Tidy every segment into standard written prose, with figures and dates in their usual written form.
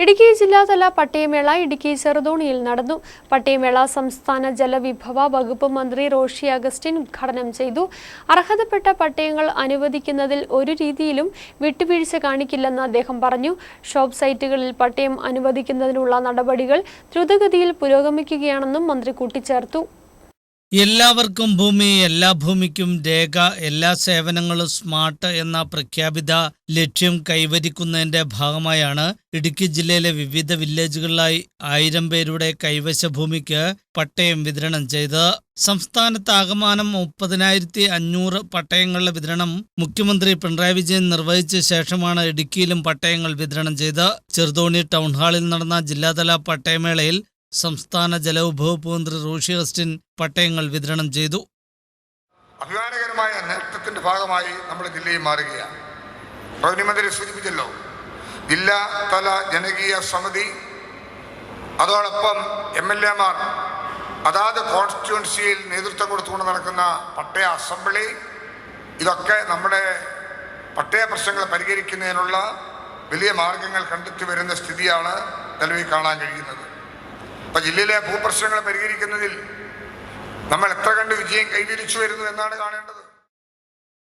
ഇടുക്കി ജില്ലാതല പട്ടയമേള ഇടുക്കി ചെറുതോണിയിൽ നടന്നു. പട്ടയമേള സംസ്ഥാന ജലവിഭവ വകുപ്പ് മന്ത്രി റോഷി അഗസ്റ്റിൻ ഉദ്ഘാടനം ചെയ്തു. അർഹതപ്പെട്ട പട്ടയങ്ങൾ അനുവദിക്കുന്നതിൽ ഒരു രീതിയിലും വിട്ടുവീഴ്ച കാണിക്കില്ലെന്ന് അദ്ദേഹം പറഞ്ഞു. ഷോപ്പ് സൈറ്റുകളിൽ പട്ടയം അനുവദിക്കുന്നതിനുള്ള നടപടികൾ ദ്രുതഗതിയിൽ പുരോഗമിക്കുകയാണെന്നും മന്ത്രി കൂട്ടിച്ചേർത്തു. എല്ലാവർക്കും ഭൂമി, എല്ലാ ഭൂമിക്കും രേഖ, എല്ലാ സേവനങ്ങളും സ്മാർട്ട് എന്ന പ്രഖ്യാപിത ലക്ഷ്യം കൈവരിക്കുന്നതിന്റെ ഭാഗമായാണ് ഇടുക്കി ജില്ലയിലെ വിവിധ വില്ലേജുകളിലായി 1000 പേരുടെ കൈവശ ഭൂമിക്ക് പട്ടയം വിതരണം ചെയ്തത്. സംസ്ഥാനത്താകമാനം 30,500 പട്ടയങ്ങളുടെ വിതരണം മുഖ്യമന്ത്രി പിണറായി വിജയൻ നിർവഹിച്ച ശേഷമാണ് ഇടുക്കിയിലും പട്ടയങ്ങൾ വിതരണം ചെയ്തത്. ചെറുതോണി ടൗൺഹാളിൽ നടന്ന ജില്ലാതല പട്ടയമേളയിൽ സംസ്ഥാന ജലവിഭവ മന്ത്രി റോഷി അഗസ്റ്റിൻ പട്ടയങ്ങൾ വിതരണം ചെയ്തു. അഭിമാനകരമായ നേട്ടത്തിന്റെ ഭാഗമായി നമ്മുടെ ജില്ലയിൽ മാറുകയാണ്. റവന്യൂ മന്ത്രി സൂചിപ്പിച്ചല്ലോ, ജില്ലാ തല ജനകീയ സമിതി, അതോടൊപ്പം MLA-മാർ അതാത് കോൺസ്റ്റിറ്റ്യുവൻസിയിൽ നേതൃത്വം കൊടുത്തുകൊണ്ട് നടക്കുന്ന പട്ടയ അസംബ്ലി, ഇതൊക്കെ നമ്മുടെ പട്ടയ പ്രശ്നങ്ങൾ പരിഹരിക്കുന്നതിനുള്ള വലിയ മാർഗങ്ങൾ കണ്ടെത്തി വരുന്ന സ്ഥിതിയാണ് നിലവിൽ കാണാൻ കഴിയുന്നത്. അപ്പോൾ ജില്ലയിലെ ഭൂപ്രശ്നങ്ങൾ പരിഹരിക്കുന്നതിൽ നമ്മൾ എത്ര കണ്ട് വിജയം കൈവരിച്ചു വരുന്നു എന്നാണ് കാണേണ്ടത്.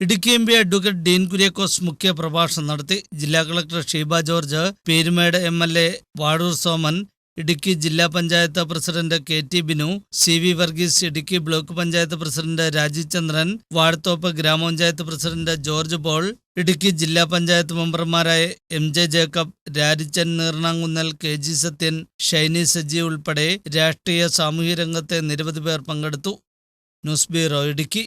Idukki MP advocate Dean Kuriakose മുഖ്യ പ്രഭാഷണം നടത്തി. ജില്ലാ collector Sheeba George, Peermade MLA Vazhoor Soman, Idukki ജില്ലാ panchayat president KT Binu, CV Varghese, Idukki block panchayat president Rajeev Chandran, Vazhathope ഗ്രാമപഞ്ചായത്ത് പ്രസിഡന്റ് ജോർജ് പോൾ, ഇടുക്കി ജില്ലാ പഞ്ചായത്ത് മെമ്പർമാരായ MJ Jacob, Rarichan Neernamkunnel, KG Sathyan, Shiny Saji ഉൾപ്പെടെ രാഷ്ട്രീയ സാമൂഹ്യ രംഗത്തെ നിരവധി പേർ പങ്കെടുത്തു. News bureau, Idukki.